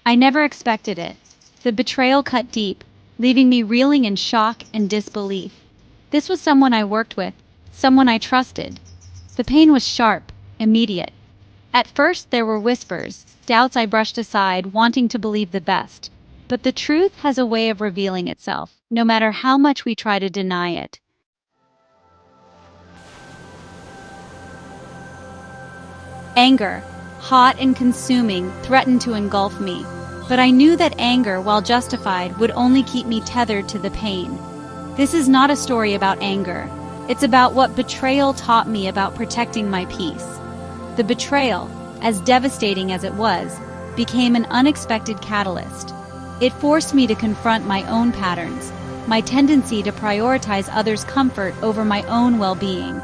I never expected it. The betrayal cut deep, leaving me reeling in shock and disbelief. This was someone I worked with, someone I trusted. The pain was sharp, immediate. At first there were whispers, doubts I brushed aside, wanting to believe the best. But the truth has a way of revealing itself, no matter how much we try to deny it. Anger, hot and consuming, threatened to engulf me. But I knew that anger, while justified, would only keep me tethered to the pain. This is not a story about anger. It's about what betrayal taught me about protecting my peace. The betrayal, as devastating as it was, became an unexpected catalyst. It forced me to confront my own patterns, my tendency to prioritize others' comfort over my own well-being.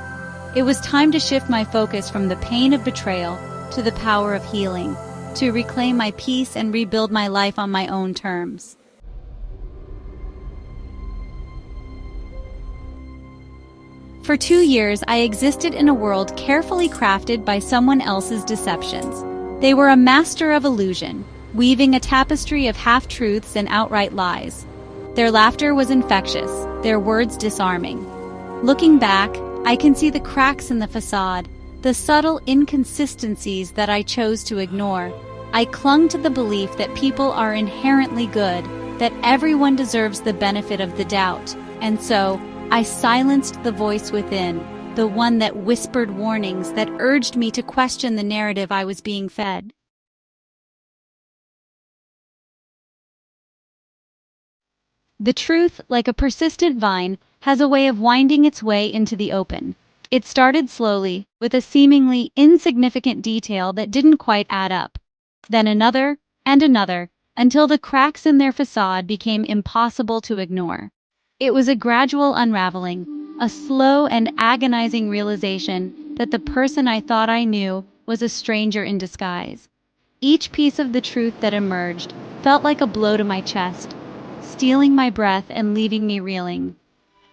It was time to shift my focus from the pain of betrayal to the power of healing, to reclaim my peace and rebuild my life on my own terms. For 2 years, I existed in a world carefully crafted by someone else's deceptions. They were a master of illusion, weaving a tapestry of half-truths and outright lies. Their laughter was infectious, their words disarming. Looking back, I can see the cracks in the facade, the subtle inconsistencies that I chose to ignore. I clung to the belief that people are inherently good, that everyone deserves the benefit of the doubt, and so I silenced the voice within, the one that whispered warnings that urged me to question the narrative I was being fed. The truth, like a persistent vine, has a way of winding its way into the open. It started slowly, with a seemingly insignificant detail that didn't quite add up. Then another, and another, until the cracks in their facade became impossible to ignore. It was a gradual unraveling, a slow and agonizing realization that the person I thought I knew was a stranger in disguise. Each piece of the truth that emerged felt like a blow to my chest, stealing my breath and leaving me reeling.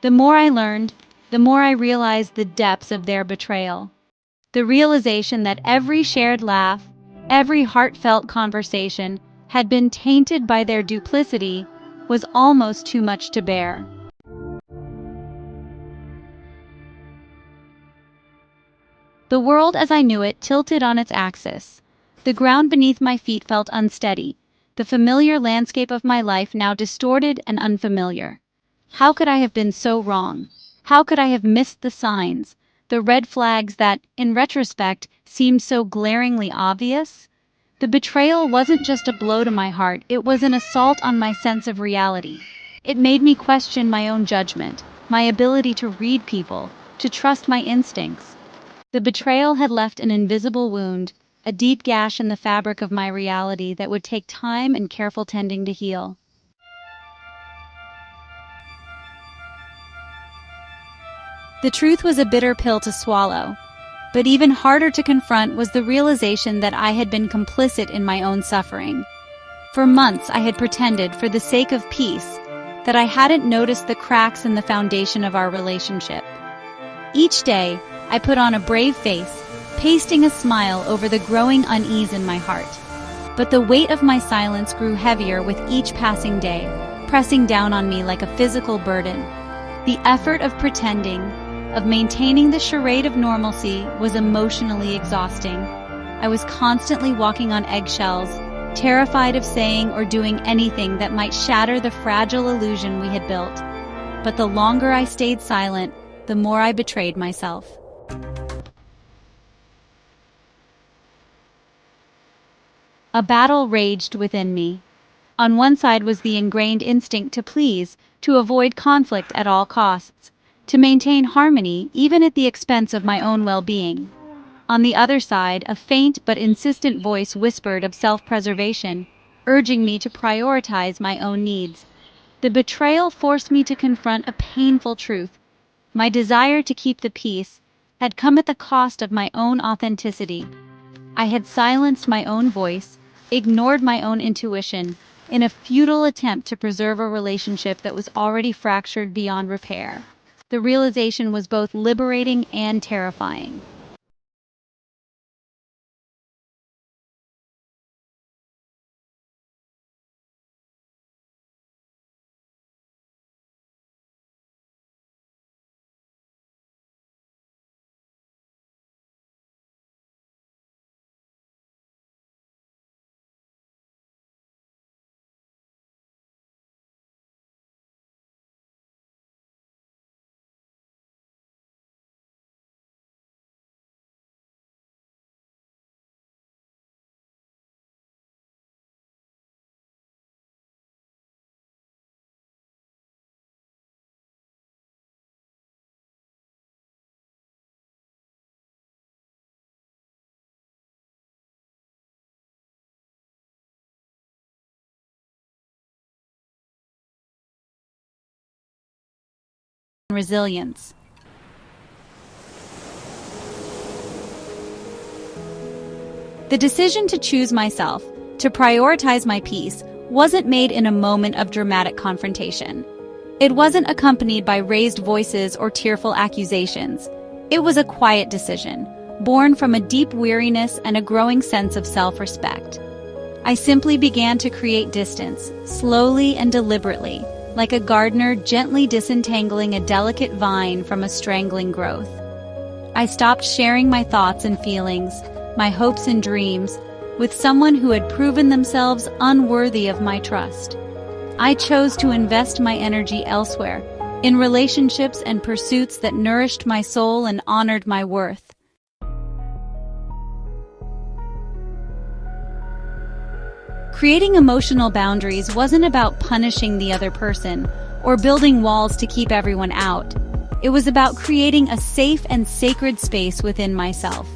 The more I learned, the more I realized the depths of their betrayal. The realization that every shared laugh, every heartfelt conversation had been tainted by their duplicity was almost too much to bear. The world as I knew it tilted on its axis. The ground beneath my feet felt unsteady, the familiar landscape of my life now distorted and unfamiliar. How could I have been so wrong? How could I have missed the signs, the red flags that, in retrospect, seemed so glaringly obvious? The betrayal wasn't just a blow to my heart, it was an assault on my sense of reality. It made me question my own judgment, my ability to read people, to trust my instincts. The betrayal had left an invisible wound, a deep gash in the fabric of my reality that would take time and careful tending to heal. The truth was a bitter pill to swallow, but even harder to confront was the realization that I had been complicit in my own suffering. For months I had pretended, for the sake of peace, that I hadn't noticed the cracks in the foundation of our relationship. Each day, I put on a brave face, pasting a smile over the growing unease in my heart. But the weight of my silence grew heavier with each passing day, pressing down on me like a physical burden. The effort of pretending, of maintaining the charade of normalcy, was emotionally exhausting. I was constantly walking on eggshells, terrified of saying or doing anything that might shatter the fragile illusion we had built. But the longer I stayed silent, the more I betrayed myself. A battle raged within me. On one side was the ingrained instinct to please, to avoid conflict at all costs, to maintain harmony even at the expense of my own well-being. On the other side, a faint but insistent voice whispered of self-preservation, urging me to prioritize my own needs. The betrayal forced me to confront a painful truth. My desire to keep the peace had come at the cost of my own authenticity. I had silenced my own voice, ignored my own intuition, in a futile attempt to preserve a relationship that was already fractured beyond repair. The realization was both liberating and terrifying. resilience. The decision to choose myself, to prioritize my peace, wasn't made in a moment of dramatic confrontation. It wasn't accompanied by raised voices or tearful accusations. It was a quiet decision, born from a deep weariness and a growing sense of self-respect. I simply began to create distance, slowly and deliberately, like a gardener gently disentangling a delicate vine from a strangling growth. I stopped sharing my thoughts and feelings, my hopes and dreams, with someone who had proven themselves unworthy of my trust. I chose to invest my energy elsewhere, in relationships and pursuits that nourished my soul and honored my worth. Creating emotional boundaries wasn't about punishing the other person or building walls to keep everyone out. It was about creating a safe and sacred space within myself,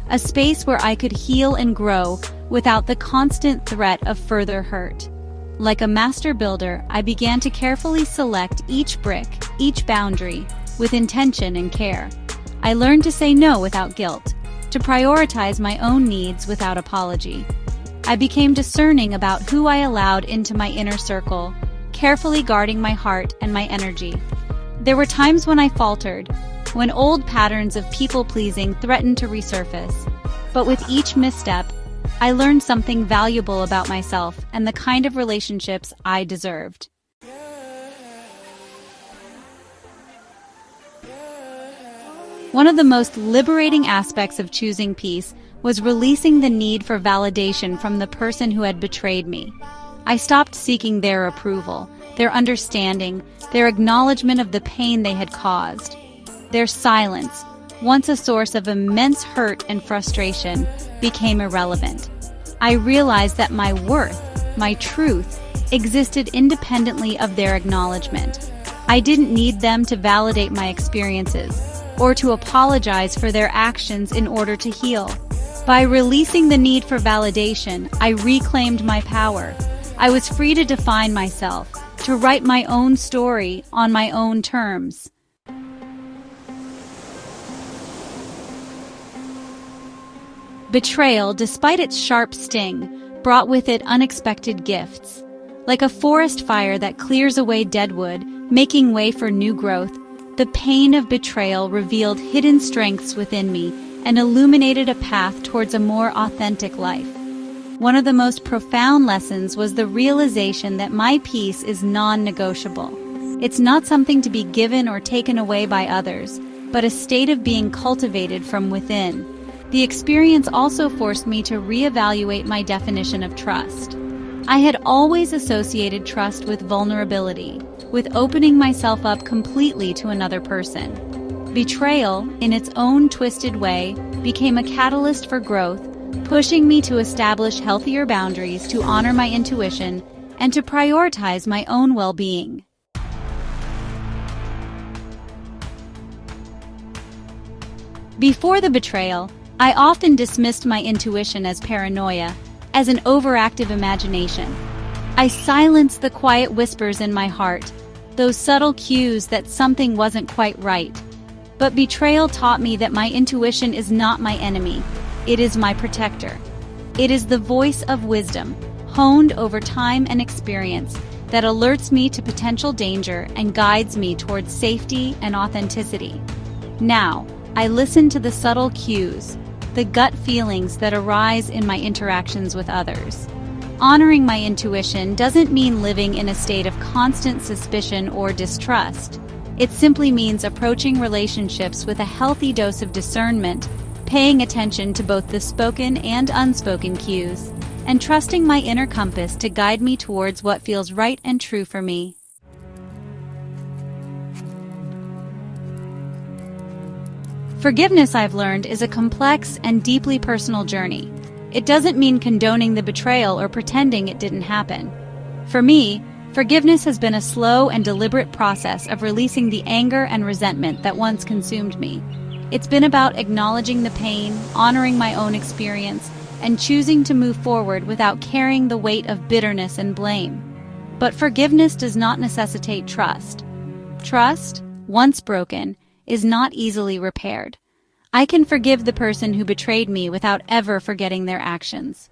a space where I could heal and grow without the constant threat of further hurt. Like a master builder, I began to carefully select each brick, each boundary, with intention and care. I learned to say no without guilt, to prioritize my own needs without apology. I became discerning about who I allowed into my inner circle, carefully guarding my heart and my energy. There were times when I faltered, when old patterns of people-pleasing threatened to resurface. But with each misstep, I learned something valuable about myself and the kind of relationships I deserved. One of the most liberating aspects of choosing peace was releasing the need for validation from the person who had betrayed me. I stopped seeking their approval, their understanding, their acknowledgement of the pain they had caused. Their silence, once a source of immense hurt and frustration, became irrelevant. I realized that my worth, my truth, existed independently of their acknowledgement. I didn't need them to validate my experiences or to apologize for their actions in order to heal. By releasing the need for validation, I reclaimed my power. I was free to define myself, to write my own story on my own terms. Betrayal, despite its sharp sting, brought with it unexpected gifts. Like a forest fire that clears away dead wood, making way for new growth, the pain of betrayal revealed hidden strengths within me and illuminated a path towards a more authentic life. One of the most profound lessons was the realization that my peace is non-negotiable. It's not something to be given or taken away by others, but a state of being cultivated from within. The experience also forced me to reevaluate my definition of trust. I had always associated trust with vulnerability, with opening myself up completely to another person. Betrayal, in its own twisted way, became a catalyst for growth, pushing me to establish healthier boundaries, to honor my intuition, and to prioritize my own well-being. Before the betrayal, I often dismissed my intuition as paranoia, as an overactive imagination. I silenced the quiet whispers in my heart, those subtle cues that something wasn't quite right. But betrayal taught me that my intuition is not my enemy, it is my protector. It is the voice of wisdom, honed over time and experience, that alerts me to potential danger and guides me towards safety and authenticity. Now, I listen to the subtle cues, the gut feelings that arise in my interactions with others. Honoring my intuition doesn't mean living in a state of constant suspicion or distrust. It simply means approaching relationships with a healthy dose of discernment, paying attention to both the spoken and unspoken cues, and trusting my inner compass to guide me towards what feels right and true for me. Forgiveness, I've learned, is a complex and deeply personal journey. It doesn't mean condoning the betrayal or pretending it didn't happen. For me, forgiveness has been a slow and deliberate process of releasing the anger and resentment that once consumed me. It's been about acknowledging the pain, honoring my own experience, and choosing to move forward without carrying the weight of bitterness and blame. But forgiveness does not necessitate trust. Trust, once broken, is not easily repaired. I can forgive the person who betrayed me without ever forgetting their actions.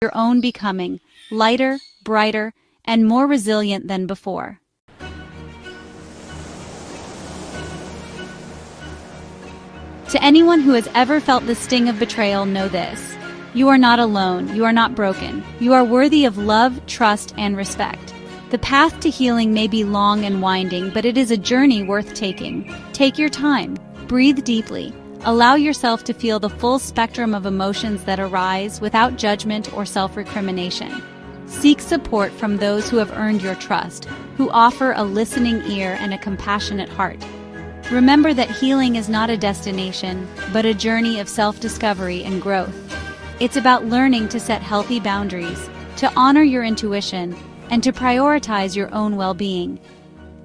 Your own becoming, lighter, brighter, and more resilient than before. To anyone who has ever felt the sting of betrayal, know this. You are not alone. You are not broken. You are worthy of love, trust, and respect. The path to healing may be long and winding, but it is a journey worth taking. Take your time. Breathe deeply. Allow yourself to feel the full spectrum of emotions that arise without judgment or self-recrimination. Seek support from those who have earned your trust, who offer a listening ear and a compassionate heart. Remember that healing is not a destination, but a journey of self-discovery and growth. It's about learning to set healthy boundaries, to honor your intuition, and to prioritize your own well-being.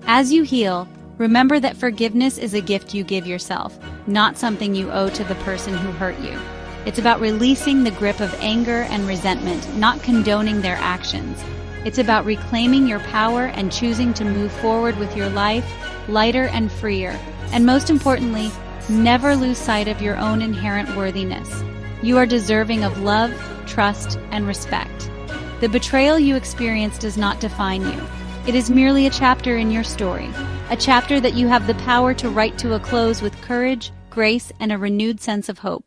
As you heal, remember that forgiveness is a gift you give yourself, not something you owe to the person who hurt you. It's about releasing the grip of anger and resentment, not condoning their actions. It's about reclaiming your power and choosing to move forward with your life, lighter and freer. And most importantly, never lose sight of your own inherent worthiness. You are deserving of love, trust, and respect. The betrayal you experience does not define you. It is merely a chapter in your story, a chapter that you have the power to write to a close with courage, grace, and a renewed sense of hope.